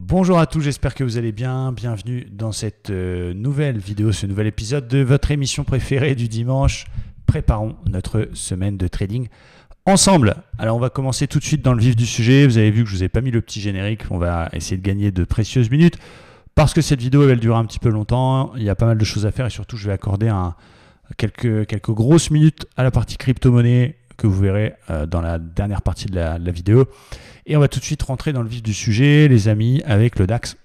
Bonjour à tous, j'espère que vous allez bien. Bienvenue dans cette nouvelle vidéo, ce nouvel épisode de votre émission préférée du dimanche. Préparons notre semaine de trading ensemble. Alors on va commencer tout de suite dans le vif du sujet. Vous avez vu que je ne vous ai pas mis le petit générique. On va essayer de gagner de précieuses minutes parce que cette vidéo elle durera un petit peu longtemps. Il y a pas mal de choses à faire et surtout je vais accorder quelques grosses minutes à la partie crypto-monnaie que vous verrez dans la dernière partie de la vidéo. Et on va tout de suite rentrer dans le vif du sujet, les amis, avec le DAX.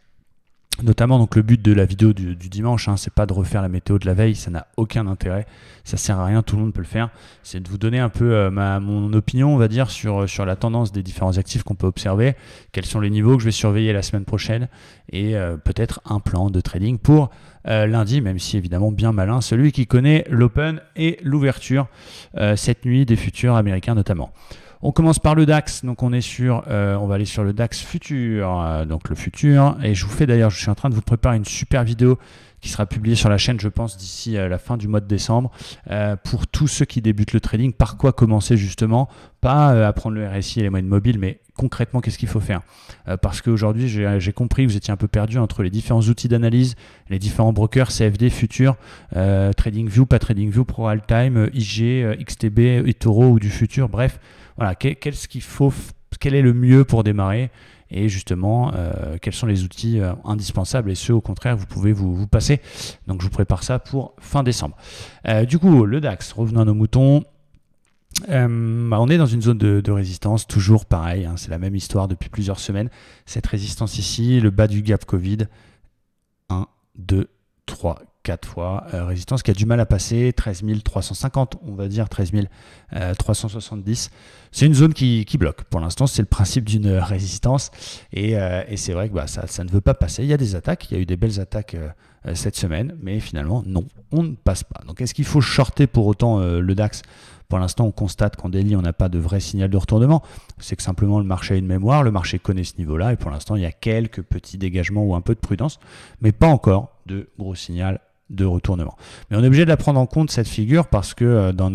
Notamment, donc le but de la vidéo du dimanche, c'est pas de refaire la météo de la veille, ça n'a aucun intérêt, ça sert à rien, tout le monde peut le faire. C'est de vous donner un peu mon opinion, on va dire, sur la tendance des différents actifs qu'on peut observer, quels sont les niveaux que je vais surveiller la semaine prochaine et peut-être un plan de trading pour lundi, même si évidemment bien malin, celui qui connaît l'open et l'ouverture cette nuit des futurs américains notamment. On commence par le DAX, donc on va aller sur le DAX futur, donc le futur, et je suis en train de vous préparer une super vidéo qui sera publiée sur la chaîne, je pense, d'ici la fin du mois de décembre, pour tous ceux qui débutent le trading, par quoi commencer justement, pas apprendre le RSI et les moyennes mobiles, mais concrètement, qu'est-ce qu'il faut faire parce qu'aujourd'hui, j'ai compris que vous étiez un peu perdu entre les différents outils d'analyse, les différents brokers, CFD, Futur, TradingView, pas TradingView, Pro Altime, IG, XTB, eToro ou du Futur, bref. Voilà, quel est le mieux pour démarrer et justement quels sont les outils indispensables et ceux au contraire vous pouvez vous passer. Donc je vous prépare ça pour fin décembre. Du coup, le DAX, revenons à nos moutons. On est dans une zone de résistance, toujours pareil, c'est la même histoire depuis plusieurs semaines. Cette résistance ici, le bas du gap Covid, 1, 2, 3, 4 fois, résistance qui a du mal à passer, 13 350, on va dire 13 370. C'est une zone qui bloque. Pour l'instant, c'est le principe d'une résistance et c'est vrai que ça ne veut pas passer. Il y a des attaques, il y a eu des belles attaques cette semaine, mais finalement, non, on ne passe pas. Donc, est-ce qu'il faut shorter pour autant le DAX ? Pour l'instant, on constate qu'en daily, on n'a pas de vrai signal de retournement. C'est que simplement le marché a une mémoire, le marché connaît ce niveau-là et pour l'instant, il y a quelques petits dégagements ou un peu de prudence, mais pas encore de gros signal de retournement. Mais on est obligé de la prendre en compte cette figure parce que dans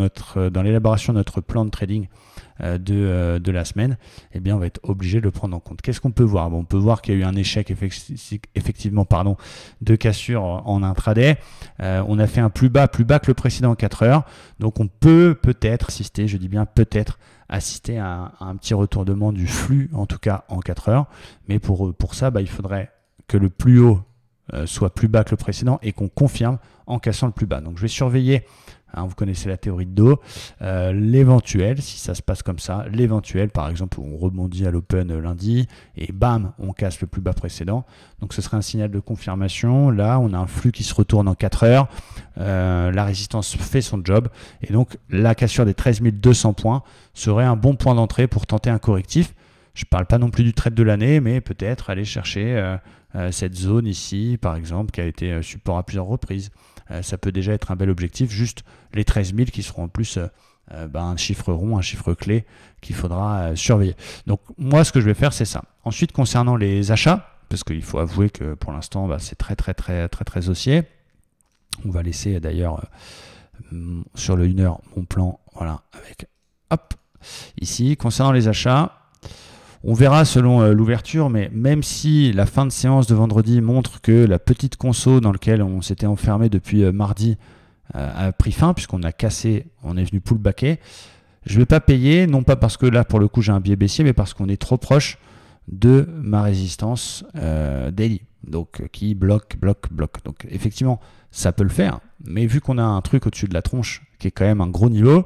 l'élaboration de notre plan de trading de la semaine, eh bien on va être obligé de le prendre en compte. Qu'est-ce qu'on peut voir ? On peut voir qu'il y a eu un échec effectivement de cassure en intraday. On a fait un plus bas que le précédent en 4 heures. Donc on peut peut-être assister, je dis bien peut-être assister à un petit retournement du flux, en tout cas en 4 heures. Mais pour ça, il faudrait que le plus haut soit plus bas que le précédent et qu'on confirme en cassant le plus bas. Donc je vais surveiller, vous connaissez la théorie de dos, l'éventuel, si ça se passe comme ça, l'éventuel par exemple où on rebondit à l'open lundi et bam, on casse le plus bas précédent. Donc ce serait un signal de confirmation. Là, on a un flux qui se retourne en 4 heures, la résistance fait son job et donc la cassure des 13 200 points serait un bon point d'entrée pour tenter un correctif. Je ne parle pas non plus du trade de l'année, mais peut-être aller chercher cette zone ici, par exemple, qui a été support à plusieurs reprises. Ça peut déjà être un bel objectif, juste les 13 000 qui seront en plus un chiffre rond, un chiffre clé qu'il faudra surveiller. Donc moi, ce que je vais faire, c'est ça. Ensuite, concernant les achats, parce qu'il faut avouer que pour l'instant, c'est très haussier. On va laisser d'ailleurs sur le 1 heure mon plan, voilà, avec hop, ici, concernant les achats. On verra selon l'ouverture, mais même si la fin de séance de vendredi montre que la petite conso dans laquelle on s'était enfermé depuis mardi a pris fin, puisqu'on a cassé, on est venu pullbacker, je ne vais pas payer, non pas parce que là pour le coup j'ai un biais baissier, mais parce qu'on est trop proche de ma résistance daily, donc qui bloque. Donc effectivement, ça peut le faire, mais vu qu'on a un truc au-dessus de la tronche qui est quand même un gros niveau,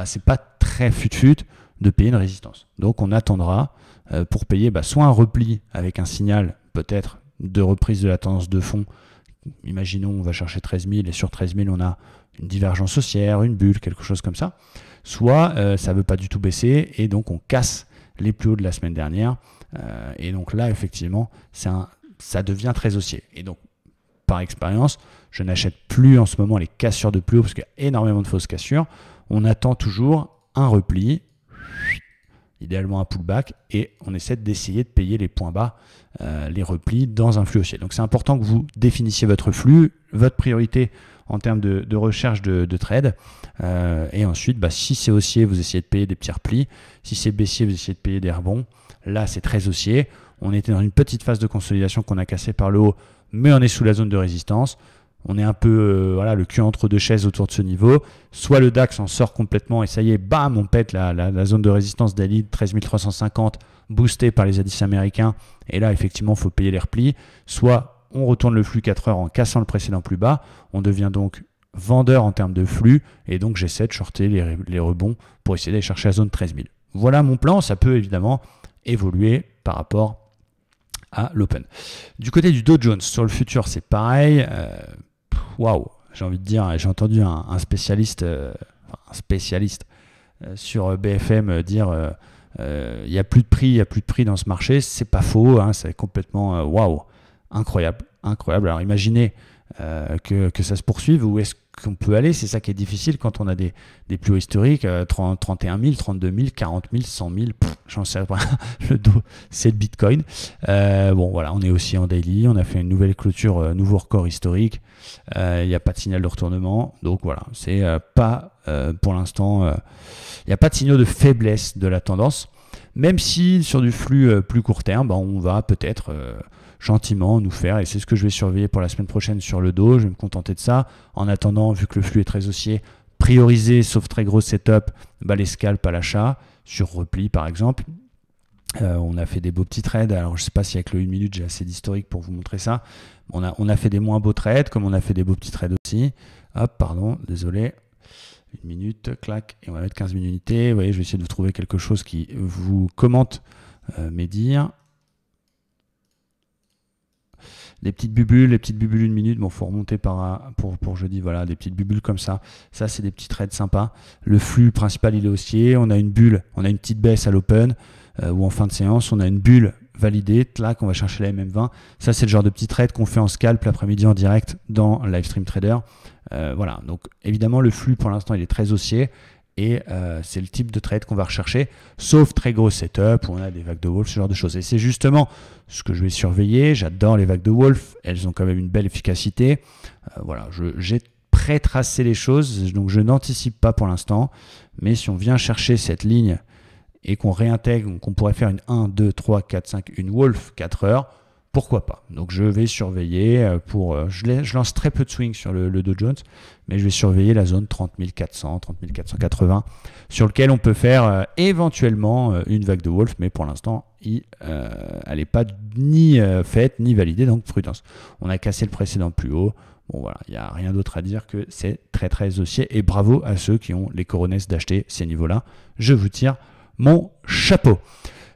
c'est pas très fut-fut de payer une résistance. Donc on attendra pour payer soit un repli avec un signal peut-être de reprise de la tendance de fond. Imaginons on va chercher 13 000 et sur 13 000 on a une divergence haussière, une bulle, quelque chose comme ça. Soit ça ne veut pas du tout baisser et donc on casse les plus hauts de la semaine dernière. Et donc là effectivement ça devient très haussier. Et donc par expérience, je n'achète plus en ce moment les cassures de plus haut parce qu'il y a énormément de fausses cassures. On attend toujours un repli, idéalement un pullback, et on essaie d'essayer de payer les points bas, les replis dans un flux haussier. Donc c'est important que vous définissiez votre flux, votre priorité en termes de recherche de trade, et ensuite si c'est haussier, vous essayez de payer des petits replis, si c'est baissier, vous essayez de payer des rebonds. Là c'est très haussier, On était dans une petite phase de consolidation qu'on a cassée par le haut, mais on est sous la zone de résistance. On est un peu voilà, le cul entre deux chaises autour de ce niveau. Soit le DAX en sort complètement et ça y est, bam, on pète la zone de résistance daily 13 350 boosté par les indices américains. Et là, effectivement, il faut payer les replis. Soit on retourne le flux 4 heures en cassant le précédent plus bas. On devient donc vendeur en termes de flux. Et donc, j'essaie de shorter les rebonds pour essayer d'aller chercher la zone 13 000. Voilà mon plan. Ça peut évidemment évoluer par rapport à l'open. Du côté du Dow Jones, sur le futur, c'est pareil. Waouh, j'ai envie de dire, j'ai entendu un spécialiste, sur BFM dire il n'y a plus de prix, il n'y a plus de prix dans ce marché. C'est pas faux, hein, c'est complètement waouh, incroyable, incroyable. Alors imaginez que ça se poursuive, où est-ce qu'on peut aller? C'est ça qui est difficile quand on a des plus hauts historiques, 31 000, 32 000, 40 000, 100 000, j'en sais pas, le dos, c'est le Bitcoin. Bon voilà, on est aussi en daily, on a fait une nouvelle clôture, nouveau record historique, il n'y a pas de signal de retournement, donc voilà, c'est pas pour l'instant, il n'y a pas de signaux de faiblesse de la tendance, même si sur du flux plus court terme, bah, on va peut-être gentiment nous faire, et c'est ce que je vais surveiller pour la semaine prochaine sur le dos, je vais me contenter de ça. En attendant, vu que le flux est très haussier, prioriser, sauf très gros setup, bah, les scalps à l'achat, sur repli par exemple. On a fait des beaux petits trades, alors je ne sais pas si avec le 1 minute j'ai assez d'historique pour vous montrer ça. On a fait des moins beaux trades, comme on a fait des beaux petits trades aussi. Hop, pardon, désolé. 1 minute, clac, et on va mettre 15 000 unités. Vous voyez, je vais essayer de vous trouver quelque chose qui vous commente mes dires. Les petites bubules 1 minute, bon, faut remonter pour jeudi, voilà, des petites bubules comme ça. Ça, c'est des petits trades sympas. Le flux principal, il est haussier. On a une bulle, on a une petite baisse à l'open, ou en fin de séance, on a une bulle validée. Là, on va chercher la MM20. Ça, c'est le genre de petit trade qu'on fait en scalp l'après-midi en direct dans Livestream Trader. Voilà, donc évidemment, le flux, pour l'instant, il est très haussier. Et c'est le type de trade qu'on va rechercher, sauf très gros setup où on a des vagues de Wolf, ce genre de choses. Et c'est justement ce que je vais surveiller. J'adore les vagues de Wolf, elles ont quand même une belle efficacité. Voilà, j'ai pré-tracé les choses, donc je n'anticipe pas pour l'instant. Mais si on vient chercher cette ligne et qu'on réintègre, qu'on pourrait faire une 1, 2, 3, 4, 5, une Wolf 4 heures, pourquoi pas? Donc je vais surveiller je lance très peu de swing sur le Dow Jones, mais je vais surveiller la zone 30 400, 30 480, sur lequel on peut faire éventuellement une vague de Wolf, mais pour l'instant, elle n'est pas ni faite ni validée, donc prudence. On a cassé le précédent plus haut. Bon voilà, il n'y a rien d'autre à dire que c'est très très haussier, et bravo à ceux qui ont les coronesses d'acheter ces niveaux-là. Je vous tire mon chapeau.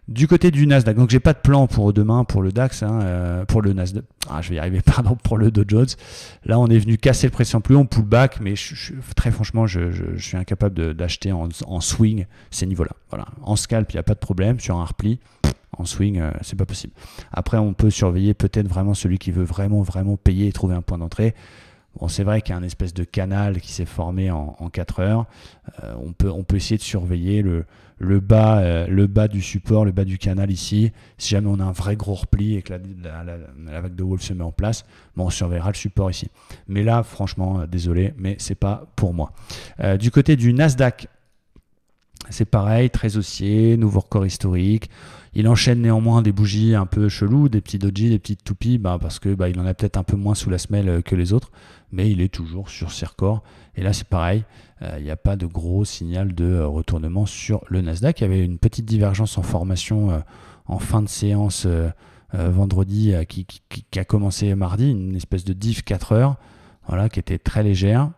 Du côté du Nasdaq, donc j'ai pas de plan pour demain pour le DAX, hein, pour le Nasdaq, je vais y arriver, pardon, pour le Dow Jones. Là, on est venu casser le précédent plus haut, on pullback, mais très franchement, je suis incapable d'acheter en swing ces niveaux-là. Voilà, en scalp, il n'y a pas de problème, sur un repli, en swing, c'est pas possible. Après, on peut surveiller peut-être vraiment celui qui veut vraiment payer et trouver un point d'entrée. Bon, c'est vrai qu'il y a un espèce de canal qui s'est formé en 4 heures. On peut essayer de surveiller le bas du support, le bas du canal ici. Si jamais on a un vrai gros repli et que la vague de Wolf se met en place, bon, on surveillera le support ici. Mais là, franchement, désolé, mais c'est pas pour moi. Du côté du Nasdaq, c'est pareil, très haussier, nouveau record historique. Il enchaîne néanmoins des bougies un peu cheloues, des petits doji, des petites toupies, parce que il en a peut-être un peu moins sous la semelle que les autres, mais il est toujours sur ses records. Et là, c'est pareil, il n'y a pas de gros signal de retournement sur le Nasdaq. Il y avait une petite divergence en formation en fin de séance vendredi qui a commencé mardi, une espèce de div 4 heures, voilà, qui était très légère,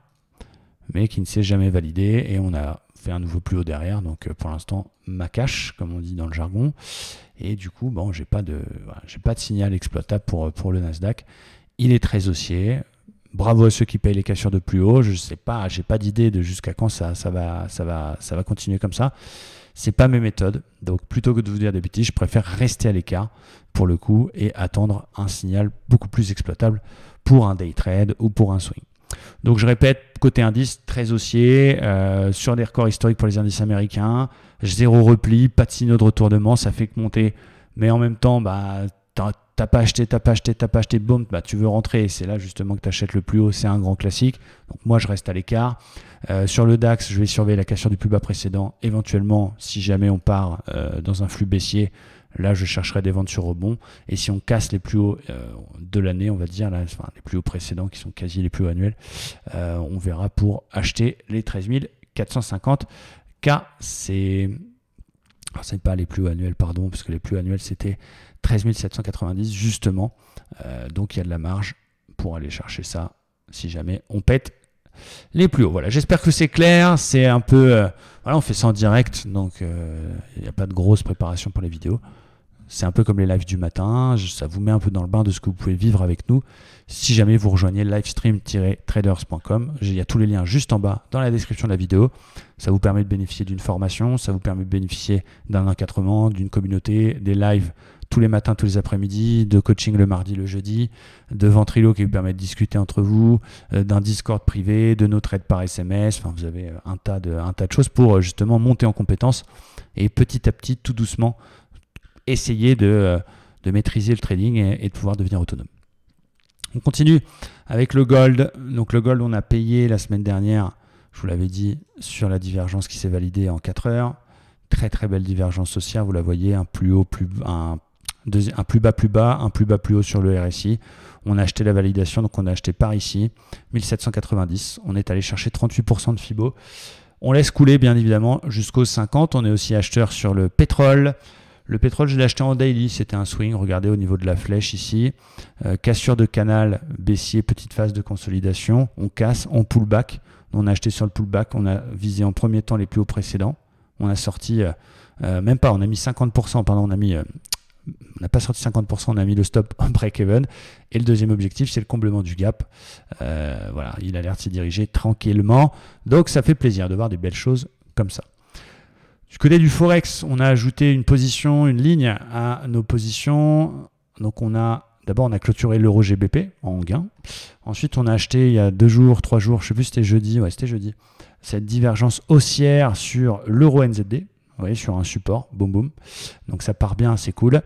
mais qui ne s'est jamais validée, et on a fait un nouveau plus haut derrière, donc pour l'instant ma cash, comme on dit dans le jargon, et du coup bon, j'ai pas de signal exploitable pour le Nasdaq. Il est très haussier, bravo à ceux qui payent les cassures de plus haut. Je sais pas, j'ai pas d'idée de jusqu'à quand ça va continuer comme ça. C'est pas mes méthodes, donc plutôt que de vous dire des bêtises, je préfère rester à l'écart pour le coup et attendre un signal beaucoup plus exploitable pour un day trade ou pour un swing. Donc je répète, côté indice, très haussier, sur des records historiques pour les indices américains, zéro repli, pas de signaux de retournement, ça fait que monter, mais en même temps, t'as pas acheté, boum, tu veux rentrer, c'est là justement que tu achètes le plus haut, c'est un grand classique. Donc moi je reste à l'écart. Sur le DAX, je vais surveiller la cassure du plus bas précédent, éventuellement si jamais on part dans un flux baissier, Là, je chercherai des ventes sur rebond. Et si on casse les plus hauts de l'année, on va dire, là, enfin, les plus hauts précédents qui sont quasi les plus hauts annuels, on verra pour acheter les 13 450 K. C'est pas les plus hauts annuels, pardon, parce que les plus hauts annuels, c'était 13 790, justement. Donc, il y a de la marge pour aller chercher ça si jamais on pète les plus hauts. Voilà, j'espère que c'est clair. C'est un peu... voilà, on fait ça en direct, donc il n'y a pas de grosse préparation pour les vidéos. C'est un peu comme les lives du matin. Ça vous met un peu dans le bain de ce que vous pouvez vivre avec nous. Si jamais vous rejoignez livestream-traders.com, il y a tous les liens juste en bas dans la description de la vidéo. Ça vous permet de bénéficier d'une formation, ça vous permet de bénéficier d'un encadrement, d'une communauté, des lives tous les matins, tous les après-midi, de coaching le mardi, le jeudi, de Ventrilo qui vous permet de discuter entre vous, d'un Discord privé, de nos trades par SMS. Enfin, vous avez un tas de choses pour justement monter en compétences et petit à petit, tout doucement, essayer de maîtriser le trading et de pouvoir devenir autonome. On continue avec le gold. Donc le gold, on a payé la semaine dernière, je vous l'avais dit, sur la divergence qui s'est validée en 4 heures. Très très belle divergence haussière, vous la voyez, un plus haut, un plus bas, un plus bas, plus haut sur le RSI. On a acheté la validation, donc on a acheté par ici, 1790. On est allé chercher 38% de Fibo. On laisse couler bien évidemment jusqu'aux 50. On est aussi acheteur sur le pétrole. Le pétrole, je l'ai acheté en daily, c'était un swing. Regardez au niveau de la flèche ici. Cassure de canal, baissier, petite phase de consolidation. On casse, on pullback. On a acheté sur le pullback. On a visé en premier temps les plus hauts précédents. On a sorti, même pas, on a mis 50%, pardon, on n'a pas sorti 50%, on a mis le stop en break-even. Et le deuxième objectif, c'est le comblement du gap. Voilà, il a l'air de s'y diriger tranquillement. Donc, ça fait plaisir de voir des belles choses comme ça. Du côté du Forex, on a ajouté une position, une ligne à nos positions. Donc, d'abord, on a clôturé l'euro GBP en gain. Ensuite, on a acheté il y a 2 jours, 3 jours, je ne sais plus si c'était jeudi. Ouais, c'était jeudi. Cette divergence haussière sur l'euro NZD. Vous voyez, sur un support, boum boum. Donc ça part bien, c'est cool.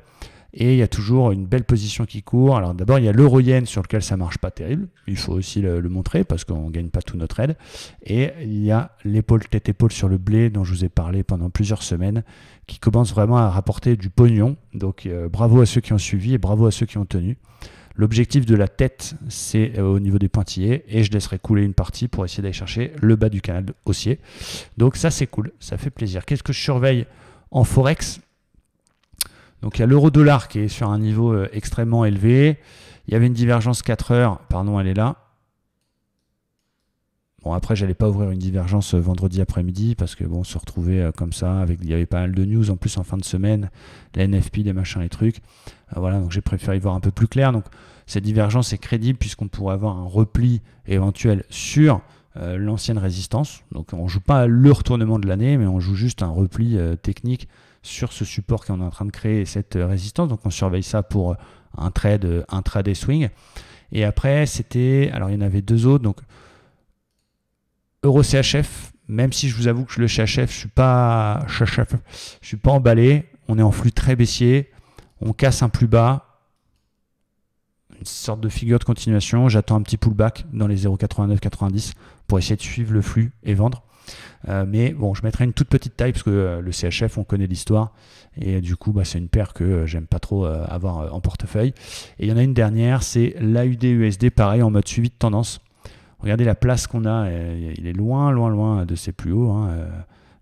Et il y a toujours une belle position qui court. Alors d'abord, il y a l'euro-yen sur lequel ça marche pas terrible. Il faut aussi le montrer parce qu'on ne gagne pas tout notre aide. Et il y a l'épaule tête-épaule sur le blé dont je vous ai parlé pendant plusieurs semaines qui commence vraiment à rapporter du pognon. Donc bravo à ceux qui ont suivi et bravo à ceux qui ont tenu. L'objectif de la tête, c'est au niveau des pointillés et je laisserai couler une partie pour essayer d'aller chercher le bas du canal haussier. Donc ça, c'est cool, ça fait plaisir. Qu'est-ce que je surveille en Forex? Donc il y a l'euro-dollar qui est sur un niveau extrêmement élevé. Il y avait une divergence 4 heures, pardon, elle est là. Bon, après, j'allais pas ouvrir une divergence vendredi après-midi parce que bon, se retrouver comme ça, il y avait pas mal de news en plus en fin de semaine, la NFP, les machins, les trucs. Voilà, donc j'ai préféré y voir un peu plus clair. Donc cette divergence est crédible puisqu'on pourrait avoir un repli éventuel sur l'ancienne résistance. Donc on joue pas le retournement de l'année, mais on joue juste un repli technique sur ce support qui est en train de créer cette résistance. Donc on surveille ça pour un trade swing. Et après, alors il y en avait 2 autres. Donc Euro CHF, même si je vous avoue que le CHF, je suis pas emballé. On est en flux très baissier. On casse un plus bas. Une sorte de figure de continuation. J'attends un petit pullback dans les 0,89-90 pour essayer de suivre le flux et vendre. Mais bon, je mettrai une toute petite taille parce que le CHF, on connaît l'histoire. Et du coup, c'est une paire que j'aime pas trop avoir en portefeuille. Et il y en a une dernière, c'est l'AUD-USD, pareil, en mode suivi de tendance. Regardez la place qu'on a, il est loin de ses plus hauts.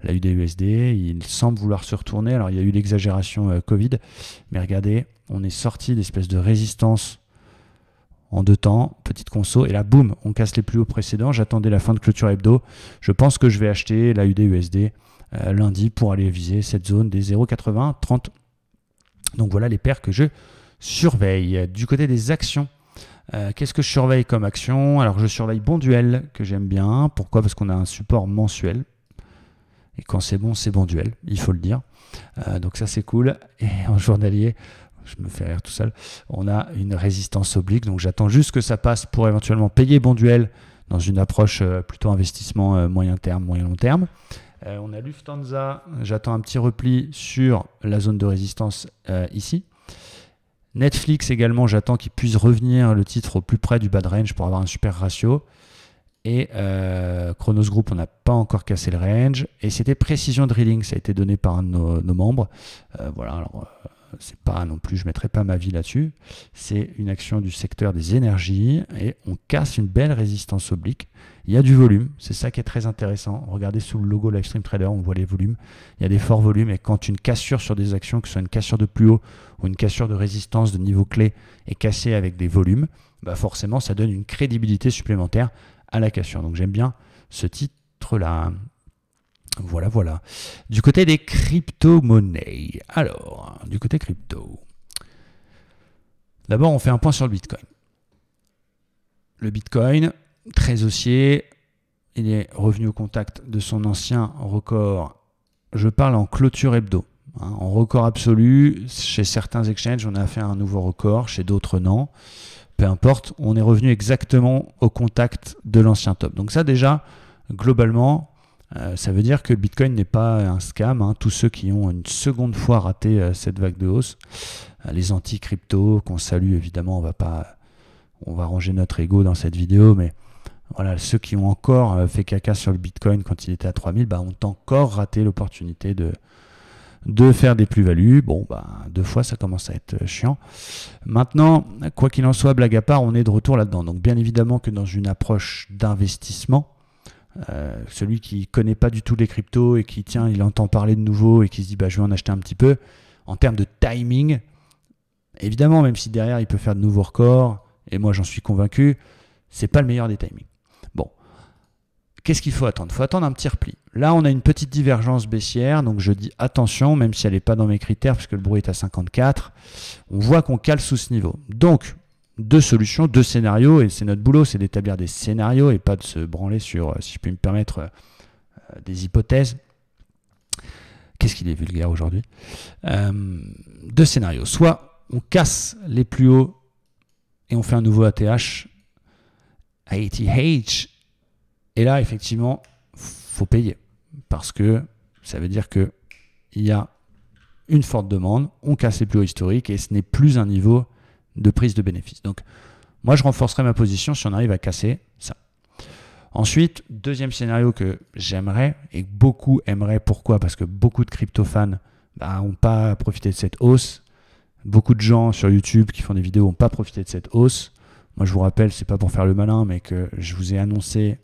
La UD-USD, il semble vouloir se retourner. Alors il y a eu l'exagération Covid, mais regardez, on est sorti d'espèce de résistance en 2 temps, petite conso, et là boum, on casse les plus hauts précédents. J'attendais la fin de clôture hebdo. Je pense que je vais acheter la UD-USD lundi pour aller viser cette zone des 0,80-30. Donc voilà les paires que je surveille. Du côté des actions, qu'est-ce que je surveille comme action? Alors je surveille Bonduel que j'aime bien. Pourquoi? Parce qu'on a un support mensuel. Et quand c'est bon duel, il faut le dire. Donc ça c'est cool. Et en journalier, je me fais rire tout seul, on a une résistance oblique. Donc j'attends juste que ça passe pour éventuellement payer Bonduel dans une approche plutôt investissement moyen terme, moyen long terme. On a Lufthansa, j'attends un petit repli sur la zone de résistance ici. Netflix également, j'attends qu'il puisse revenir le titre au plus près du bas de range pour avoir un super ratio. Et Chronos Group, on n'a pas encore cassé le range. Et c'était Precision Drilling, ça a été donné par un de nos membres. Voilà, alors c'est pas non plus, je ne mettrai pas ma vie là-dessus. C'est une action du secteur des énergies et on casse une belle résistance oblique. Il y a du volume, c'est ça qui est très intéressant. Regardez sous le logo Livestream Trader, on voit les volumes. Il y a des forts volumes et quand une cassure sur des actions, que ce soit une cassure de plus haut ou une cassure de résistance de niveau clé est cassée avec des volumes, bah forcément ça donne une crédibilité supplémentaire à la cassure. Donc j'aime bien ce titre-là. Voilà, voilà. Du côté des crypto-monnaies. Alors, du côté crypto. D'abord, on fait un point sur le Bitcoin. Le Bitcoin, très haussier, il est revenu au contact de son ancien record. Je parle en clôture hebdo. En record absolu, chez certains exchanges, on a fait un nouveau record, chez d'autres, non. Peu importe, on est revenu exactement au contact de l'ancien top. Donc ça, déjà, globalement, ça veut dire que le Bitcoin n'est pas un scam. Tous ceux qui ont une seconde fois raté cette vague de hausse, les anti-crypto, qu'on salue évidemment, on va ranger notre ego dans cette vidéo, mais voilà, ceux qui ont encore fait caca sur le Bitcoin quand il était à 3000, ont encore raté l'opportunité de faire des plus-values. Bon, 2 fois, ça commence à être chiant. Maintenant, quoi qu'il en soit, blague à part, on est de retour là-dedans. Donc bien évidemment que dans une approche d'investissement, celui qui ne connaît pas du tout les cryptos et qui, il entend parler de nouveau et qui se dit, je vais en acheter un petit peu, en termes de timing, évidemment, même si derrière, il peut faire de nouveaux records, et moi, j'en suis convaincu, c'est pas le meilleur des timings. Bon, qu'est-ce qu'il faut attendre? Il faut attendre un petit repli. Là, on a une petite divergence baissière, donc je dis attention, même si elle n'est pas dans mes critères, puisque le bruit est à 54, on voit qu'on cale sous ce niveau. Donc, 2 solutions, 2 scénarios, et c'est notre boulot, c'est d'établir des scénarios et pas de se branler sur, si je puis me permettre, des hypothèses. Qu'est-ce qu'il est vulgaire aujourd'hui? 2 scénarios. Soit on casse les plus hauts et on fait un nouveau ATH, et là, effectivement, faut payer, parce que ça veut dire qu'il y a une forte demande, on casse les plus hauts historiques, et ce n'est plus un niveau de prise de bénéfice. Donc, moi, je renforcerai ma position si on arrive à casser ça. Ensuite, deuxième scénario que j'aimerais, et que beaucoup aimeraient. Pourquoi? Parce que beaucoup de crypto-fans n'ont pas profité de cette hausse. Beaucoup de gens sur YouTube qui font des vidéos n'ont pas profité de cette hausse. Moi, je vous rappelle, c'est pas pour faire le malin, mais que je vous ai annoncé,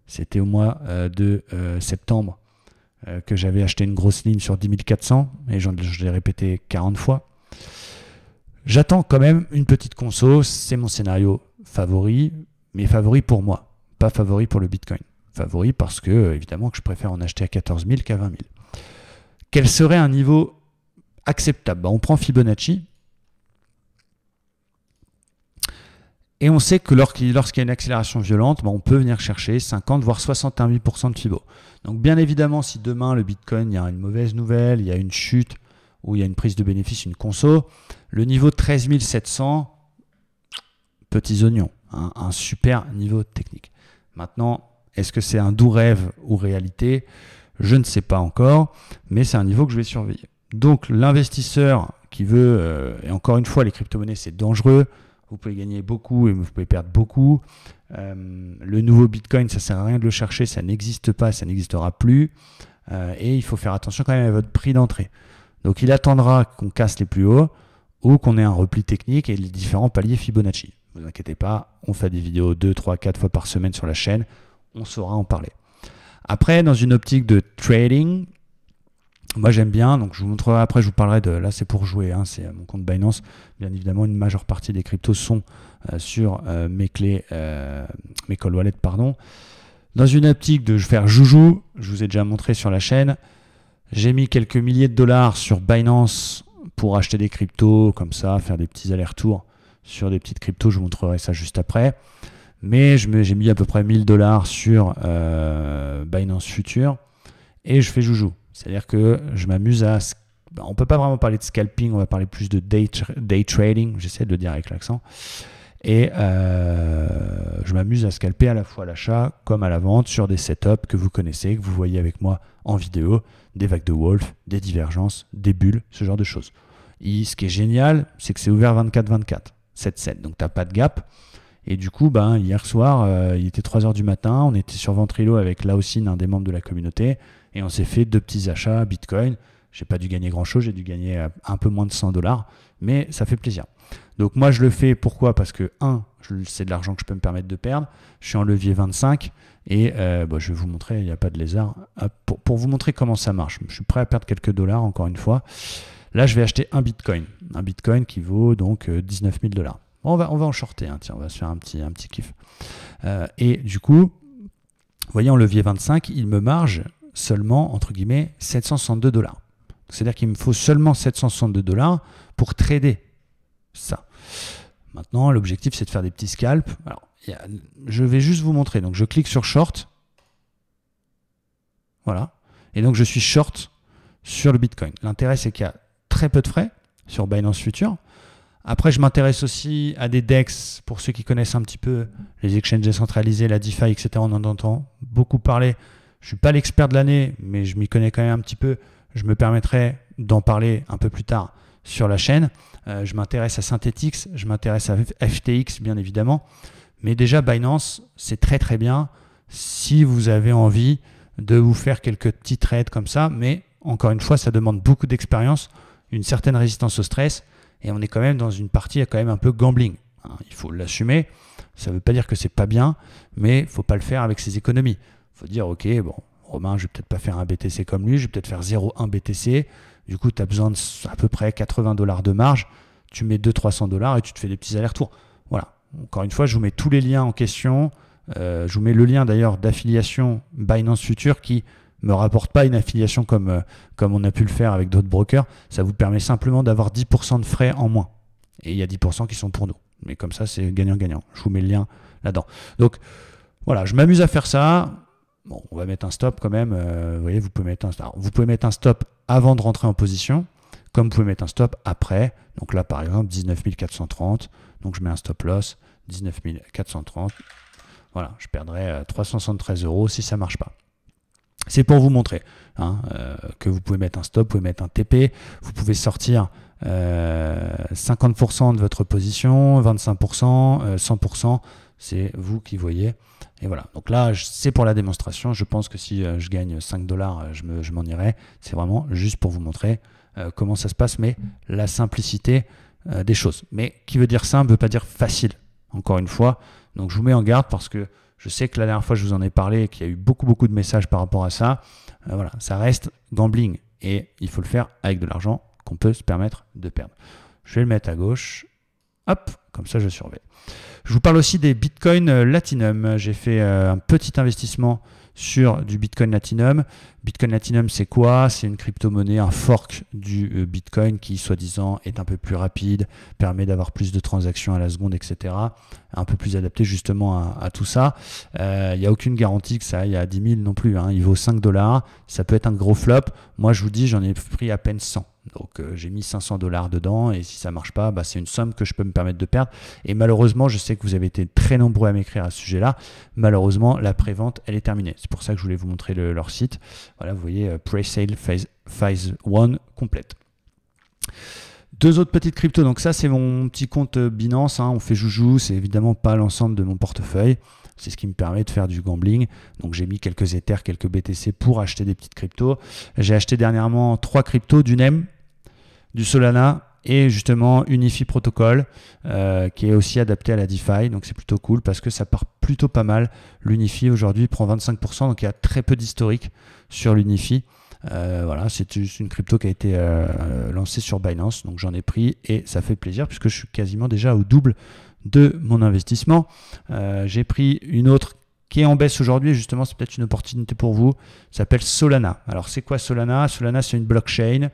c'était au mois de septembre, que j'avais acheté une grosse ligne sur 10 400, et je l'ai répété 40 fois. J'attends quand même une petite conso, c'est mon scénario favori, mais favori pour moi, pas favori pour le Bitcoin. Favori parce que, évidemment, que je préfère en acheter à 14 000 qu'à 20 000. Quel serait un niveau acceptable? On prend Fibonacci, et on sait que lorsqu'il y a une accélération violente, on peut venir chercher 50 voire 61% de Fibo. Donc bien évidemment, si demain le Bitcoin, il y a une mauvaise nouvelle, il y a une chute, ou il y a une prise de bénéfice, une conso, le niveau 13 700, petits oignons, un super niveau technique. Maintenant, est-ce que c'est un doux rêve ou réalité? Je ne sais pas encore, mais c'est un niveau que je vais surveiller. Donc l'investisseur qui veut, et encore une fois, les crypto-monnaies, c'est dangereux, vous pouvez gagner beaucoup et vous pouvez perdre beaucoup. Le nouveau Bitcoin, ça ne sert à rien de le chercher, ça n'existe pas, ça n'existera plus. Et il faut faire attention quand même à votre prix d'entrée. Donc il attendra qu'on casse les plus hauts ou qu'on ait un repli technique et les différents paliers Fibonacci. Ne vous inquiétez pas, on fait des vidéos 2, 3, 4 fois par semaine sur la chaîne, on saura en parler. Après, dans une optique de trading, moi j'aime bien, donc je vous montrerai après, je vous parlerai de, là c'est pour jouer, c'est mon compte Binance, bien évidemment une majeure partie des cryptos sont sur mes clés, mes cold wallets, pardon. Dans une optique de faire joujou, je vous ai déjà montré sur la chaîne, j'ai mis quelques milliers de dollars sur Binance pour acheter des cryptos, comme ça, faire des petits allers-retours sur des petites cryptos, je vous montrerai ça juste après. Mais j'ai mis à peu près 1000 dollars sur Binance Future et je fais joujou. C'est-à-dire que je m'amuse à... on ne peut pas vraiment parler de scalping, on va parler plus de day trading, j'essaie de le dire avec l'accent. Et je m'amuse à scalper à la fois à l'achat comme à la vente sur des setups que vous connaissez, que vous voyez avec moi en vidéo, des vagues de Wolf, des divergences, des bulles, ce genre de choses. Et ce qui est génial, c'est que c'est ouvert 24-24, 7-7, donc tu n'as pas de gap. Et du coup, hier soir, il était 3 h du matin, on était sur Ventrilo avec Laosine, un des membres de la communauté, et on s'est fait 2 petits achats Bitcoin J'ai pas dû gagner grand-chose, j'ai dû gagner un peu moins de 100 $, mais ça fait plaisir. Donc moi je le fais, pourquoi? Parce que c'est de l'argent que je peux me permettre de perdre, je suis en levier 25 et je vais vous montrer, il n'y a pas de lézard, pour vous montrer comment ça marche. Je suis prêt à perdre quelques dollars encore une fois. Là je vais acheter un bitcoin qui vaut donc 19 000 $. On va en shorter, tiens, on va se faire un petit kiff. Et du coup, vous voyez en levier 25, il me marge seulement, entre guillemets, 762 $. C'est-à-dire qu'il me faut seulement 762 $ pour trader ça. Maintenant, l'objectif, c'est de faire des petits scalps. Alors, je vais juste vous montrer. Donc, je clique sur Short. Voilà. Et donc, je suis short sur le Bitcoin. L'intérêt, c'est qu'il y a très peu de frais sur Binance Future. Après, je m'intéresse aussi à des DEX. Pour ceux qui connaissent un petit peu les exchanges décentralisés, la DeFi, etc., on en entend beaucoup parler. Je ne suis pas l'expert de l'année, mais je m'y connais quand même un petit peu. Je me permettrai d'en parler un peu plus tard sur la chaîne. Je m'intéresse à Synthetix, je m'intéresse à FTX bien évidemment. Mais déjà Binance, c'est très très bien si vous avez envie de vous faire quelques petits trades comme ça. Mais encore une fois, ça demande beaucoup d'expérience, une certaine résistance au stress. Et on est quand même dans une partie quand même un peu gambling. Il faut l'assumer. Ça ne veut pas dire que c'est pas bien, mais il ne faut pas le faire avec ses économies. Il faut dire, ok, bon, Romain, je vais peut-être pas faire un BTC comme lui, je vais peut-être faire 0,1 BTC. Du coup, tu as besoin de à peu près 80 $ de marge. Tu mets 200-300 $ et tu te fais des petits allers-retours. Voilà. Encore une fois, je vous mets tous les liens en question. Je vous mets le lien d'ailleurs d'affiliation Binance Future qui ne me rapporte pas une affiliation comme on a pu le faire avec d'autres brokers. Ça vous permet simplement d'avoir 10% de frais en moins. Et il y a 10% qui sont pour nous. Mais comme ça, c'est gagnant-gagnant. Je vous mets le lien là-dedans. Donc, voilà, je m'amuse à faire ça. Bon, on va mettre un stop quand même. Vous voyez, vous pouvez mettre un stop avant de rentrer en position, comme vous pouvez mettre un stop après. Donc là, par exemple, 19 430. Donc je mets un stop loss, 19 430. Voilà, je perdrai 373 € si ça ne marche pas. C'est pour vous montrer que vous pouvez mettre un stop, vous pouvez mettre un TP, vous pouvez sortir 50% de votre position, 25%, 100%, c'est vous qui voyez. Et voilà, donc là, c'est pour la démonstration. Je pense que si je gagne 5 $, je m'en irai. C'est vraiment juste pour vous montrer comment ça se passe, mais la simplicité des choses. Mais qui veut dire simple, ne veut pas dire facile, encore une fois. Donc je vous mets en garde parce que je sais que la dernière fois, je vous en ai parlé et qu'il y a eu beaucoup de messages par rapport à ça. Voilà, ça reste gambling et il faut le faire avec de l'argent qu'on peut se permettre de perdre. Je vais le mettre à gauche. Hop, comme ça, je surveille. Je vous parle aussi des Bitcoin Latinum. J'ai fait un petit investissement sur du Bitcoin Latinum. Bitcoin Latinum, c'est quoi? C'est une crypto-monnaie, un fork du Bitcoin qui, soi-disant, est un peu plus rapide, permet d'avoir plus de transactions à la seconde, etc. Un peu plus adapté justement à tout ça. Il n'y a aucune garantie que ça aille à 10 000 non plus. Il vaut 5 $. Ça peut être un gros flop. Moi, je vous dis, j'en ai pris à peine 100. Donc j'ai mis 500 $ dedans et si ça ne marche pas, c'est une somme que je peux me permettre de perdre. Et malheureusement, je sais que vous avez été très nombreux à m'écrire à ce sujet-là. Malheureusement, la prévente, elle est terminée. C'est pour ça que je voulais vous montrer leur site. Voilà, vous voyez, pre-sale phase 1 complète. Deux autres petites cryptos. Donc ça, c'est mon petit compte Binance. On fait joujou. C'est évidemment pas l'ensemble de mon portefeuille. C'est ce qui me permet de faire du gambling. Donc j'ai mis quelques Ethers, quelques BTC pour acheter des petites cryptos. J'ai acheté dernièrement 3 cryptos, du NEM, du Solana et justement Unifi Protocol qui est aussi adapté à la DeFi. Donc c'est plutôt cool parce que ça part plutôt pas mal. L'Unifi aujourd'hui prend 25%, donc il y a très peu d'historique sur l'Unifi. Voilà, c'est juste une crypto qui a été lancée sur Binance, donc j'en ai pris et ça fait plaisir puisque je suis quasiment déjà au double de mon investissement. J'ai pris une autre qui est en baisse aujourd'hui, justement c'est peut-être une opportunité pour vous, ça s'appelle Solana. Alors c'est quoi Solana? Solana, c'est une blockchain.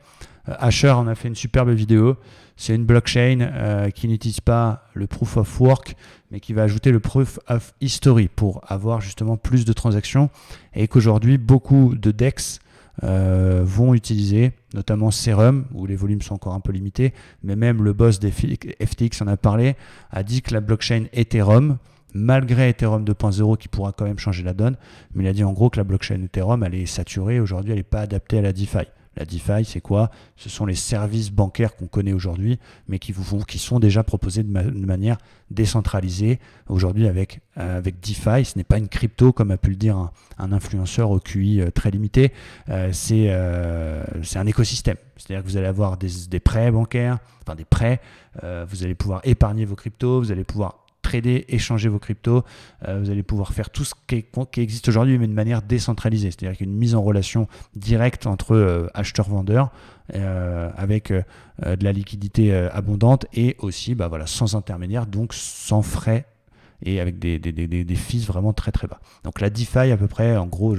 Asher en a fait une superbe vidéo. C'est une blockchain qui n'utilise pas le proof of work, mais qui va ajouter le proof of history pour avoir justement plus de transactions, et qu'aujourd'hui beaucoup de DEX vont utiliser, notamment Serum, où les volumes sont encore un peu limités, mais même le boss des FTX en a parlé, a dit que la blockchain Ethereum, malgré Ethereum 2.0 qui pourra quand même changer la donne, mais il a dit en gros que la blockchain Ethereum, elle est saturée, aujourd'hui elle n'est pas adaptée à la DeFi. La DeFi, c'est quoi? Ce sont les services bancaires qu'on connaît aujourd'hui, mais qui sont déjà proposés de manière décentralisée. Aujourd'hui, avec DeFi, ce n'est pas une crypto, comme a pu le dire un influenceur au QI très limité. C'est un écosystème. C'est-à-dire que vous allez avoir des prêts bancaires, enfin des prêts. Vous allez pouvoir épargner vos cryptos, vous allez pouvoir trader, échanger vos cryptos, vous allez pouvoir faire tout ce qui existe aujourd'hui, mais de manière décentralisée. C'est-à-dire qu'il y a une mise en relation directe entre acheteurs-vendeurs avec de la liquidité abondante et aussi sans intermédiaire, donc sans frais et avec des fees vraiment très très bas. Donc la DeFi à peu près, en gros,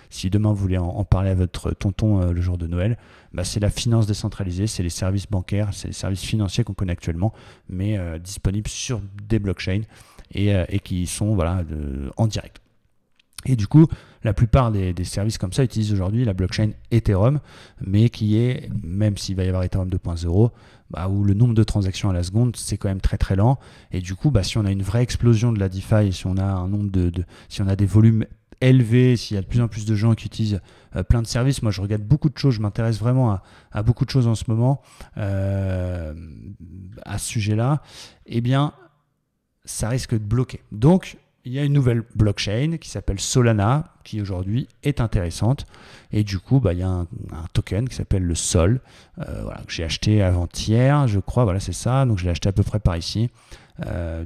si demain vous voulez en parler à votre tonton le jour de Noël, c'est la finance décentralisée, c'est les services bancaires, c'est les services financiers qu'on connaît actuellement, mais disponibles sur des blockchains et qui sont en direct. Et du coup, la plupart des services comme ça utilisent aujourd'hui la blockchain Ethereum, mais qui est, même s'il va y avoir Ethereum 2.0, où le nombre de transactions à la seconde, c'est quand même très très lent. Et du coup, si on a une vraie explosion de la DeFi, si on a un nombre si on a des volumes élevés, s'il y a de plus en plus de gens qui utilisent plein de services, moi je regarde beaucoup de choses, je m'intéresse vraiment à beaucoup de choses en ce moment à ce sujet-là, eh bien, ça risque de bloquer. Donc, il y a une nouvelle blockchain qui s'appelle Solana, qui aujourd'hui est intéressante. Et du coup, il y a un token qui s'appelle le Sol, que j'ai acheté avant-hier, je crois. Voilà, c'est ça. Donc, je l'ai acheté à peu près par ici.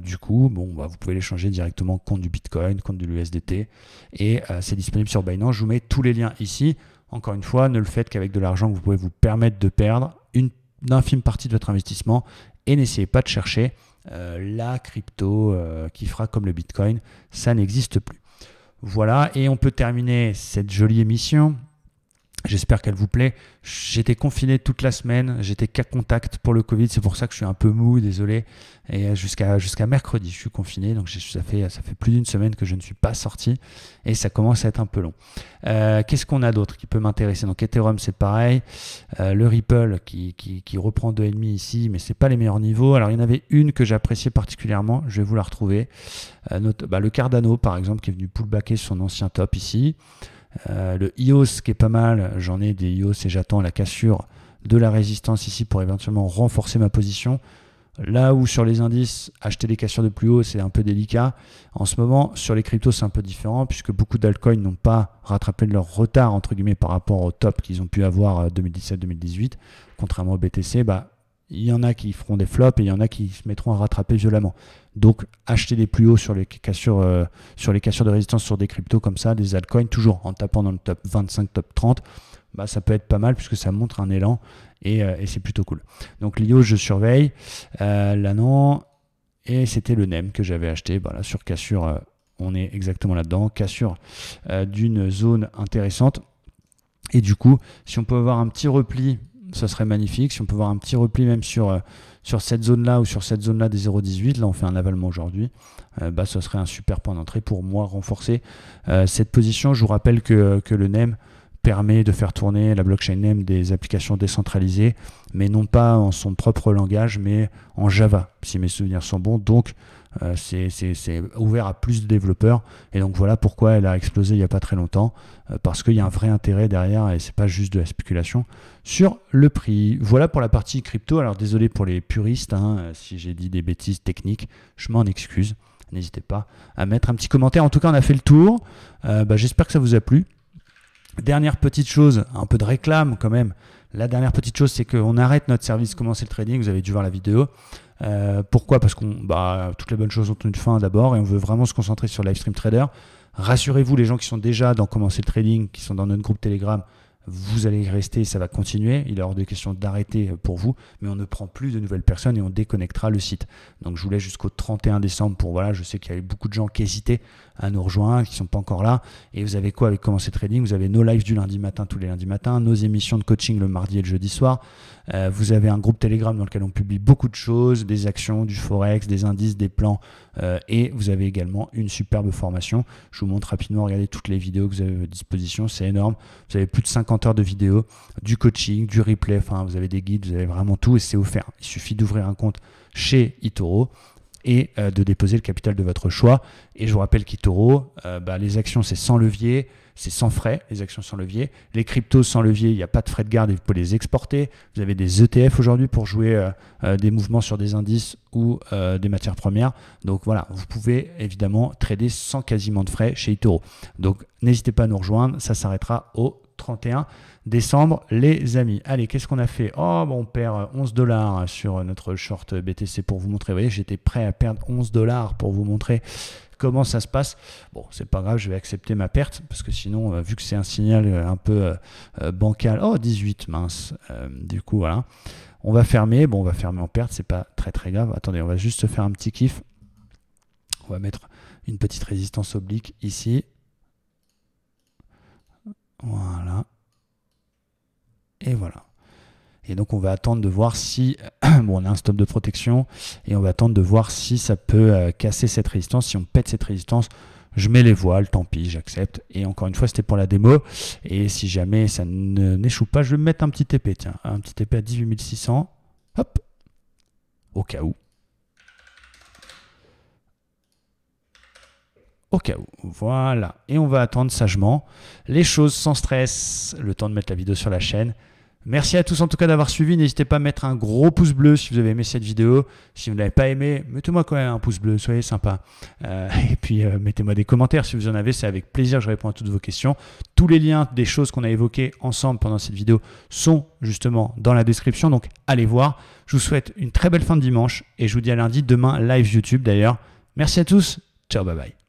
Du coup, vous pouvez l'échanger directement contre du Bitcoin, contre de l'USDT. Et c'est disponible sur Binance. Je vous mets tous les liens ici. Encore une fois, ne le faites qu'avec de l'argent que vous pouvez vous permettre de perdre une infime partie de votre investissement. Et n'essayez pas de chercher la crypto qui fera comme le Bitcoin, ça n'existe plus. Voilà, et on peut terminer cette jolie émission. J'espère qu'elle vous plaît. J'étais confiné toute la semaine, j'étais cas contact pour le Covid, c'est pour ça que je suis un peu mou, désolé. Et jusqu'à mercredi, je suis confiné, donc ça fait plus d'une semaine que je ne suis pas sorti et ça commence à être un peu long. Qu'est-ce qu'on a d'autre qui peut m'intéresser? Donc Ethereum, c'est pareil. Le Ripple qui reprend 2,5 ici, mais c'est pas les meilleurs niveaux. Alors il y en avait une que j'appréciais particulièrement, je vais vous la retrouver. Le Cardano, par exemple, qui est venu pullbacker son ancien top ici. Le EOS qui est pas mal, j'en ai des EOS et j'attends la cassure de la résistance ici pour éventuellement renforcer ma position. Là où sur les indices, acheter des cassures de plus haut, c'est un peu délicat. En ce moment, sur les cryptos, c'est un peu différent puisque beaucoup d'altcoins n'ont pas rattrapé leur retard entre guillemets par rapport au top qu'ils ont pu avoir 2017-2018. Contrairement au BTC, il y en a qui feront des flops et il y en a qui se mettront à rattraper violemment. Donc, acheter des plus hauts sur les cassures de résistance sur des cryptos comme ça, des altcoins, toujours en tapant dans le top 25, top 30, ça peut être pas mal puisque ça montre un élan et c'est plutôt cool. Donc, l'IO, je surveille. Là, non. Et c'était le NEM que j'avais acheté. Là, sur cassure, on est exactement là-dedans. Cassure d'une zone intéressante. Et du coup, si on peut avoir un petit repli, ça serait magnifique. Si on peut avoir un petit repli même sur cette zone-là ou sur cette zone-là des 0,18, là on fait un avalement aujourd'hui, ce serait un super point d'entrée pour moi renforcer cette position. Je vous rappelle que le NEM permet de faire tourner la blockchain NEM des applications décentralisées, mais non pas en son propre langage, mais en Java, si mes souvenirs sont bons. Donc, c'est ouvert à plus de développeurs et donc voilà pourquoi elle a explosé il n'y a pas très longtemps parce qu'il y a un vrai intérêt derrière et c'est pas juste de la spéculation sur le prix. Voilà pour la partie crypto. Alors désolé pour les puristes si j'ai dit des bêtises techniques, je m'en excuse, n'hésitez pas à mettre un petit commentaire. En tout cas on a fait le tour, j'espère que ça vous a plu. Dernière petite chose, un peu de réclame quand même. La dernière petite chose, c'est qu'on arrête notre service Commencer le Trading. Vous avez dû voir la vidéo. Pourquoi? Parce que toutes les bonnes choses ont une fin d'abord et on veut vraiment se concentrer sur Livestream Trader. Rassurez-vous, les gens qui sont déjà dans Commencer le Trading, qui sont dans notre groupe Telegram, vous allez y rester, ça va continuer. Il est hors de question d'arrêter pour vous, mais on ne prend plus de nouvelles personnes et on déconnectera le site. Donc je vous laisse jusqu'au 31 décembre pour je sais qu'il y avait beaucoup de gens qui hésitaient à nous rejoindre, qui ne sont pas encore là. Et vous avez quoi avec Commencer Trading? Vous avez nos lives du lundi matin, tous les lundis matins, nos émissions de coaching le mardi et le jeudi soir. Vous avez un groupe Telegram dans lequel on publie beaucoup de choses, des actions, du Forex, des indices, des plans. Et vous avez également une superbe formation. Je vous montre rapidement, regardez toutes les vidéos que vous avez à votre disposition, c'est énorme. Vous avez plus de 50 heures de vidéos, du coaching, du replay, vous avez des guides, vous avez vraiment tout et c'est offert. Il suffit d'ouvrir un compte chez eToro et de déposer le capital de votre choix. Et je vous rappelle qu'eToro, les actions, c'est sans levier, c'est sans frais, les actions sans levier. Les cryptos sans levier, il n'y a pas de frais de garde et vous pouvez les exporter. Vous avez des ETF aujourd'hui pour jouer des mouvements sur des indices ou des matières premières. Donc voilà, vous pouvez évidemment trader sans quasiment de frais chez eToro. Donc n'hésitez pas à nous rejoindre, ça s'arrêtera au 31 décembre, les amis. Allez, qu'est-ce qu'on a fait? Oh, on perd 11 $ sur notre short BTC pour vous montrer. Vous voyez, j'étais prêt à perdre 11 $ pour vous montrer comment ça se passe. Bon, c'est pas grave, je vais accepter ma perte parce que sinon, vu que c'est un signal un peu bancal, oh, 18, mince. Du coup, voilà. On va fermer. Bon, on va fermer en perte, c'est pas très très grave. Attendez, on va juste se faire un petit kiff. On va mettre une petite résistance oblique ici. Voilà. Et voilà. Et donc, on va attendre de voir si... bon, on a un stop de protection. Et on va attendre de voir si ça peut casser cette résistance. Si on pète cette résistance, je mets les voiles. Tant pis, j'accepte. Et encore une fois, c'était pour la démo. Et si jamais ça n'échoue pas, je vais me mettre un petit TP. Tiens, un petit TP à 18 600. Hop. Au cas où. Au cas où, voilà. Et on va attendre sagement les choses sans stress, le temps de mettre la vidéo sur la chaîne. Merci à tous en tout cas d'avoir suivi. N'hésitez pas à mettre un gros pouce bleu si vous avez aimé cette vidéo. Si vous ne l'avez pas aimé, mettez-moi quand même un pouce bleu, soyez sympa. Et puis mettez-moi des commentaires si vous en avez, c'est avec plaisir que je réponds à toutes vos questions. Tous les liens des choses qu'on a évoquées ensemble pendant cette vidéo sont justement dans la description, donc allez voir. Je vous souhaite une très belle fin de dimanche et je vous dis à lundi, demain live YouTube d'ailleurs. Merci à tous, ciao, bye bye.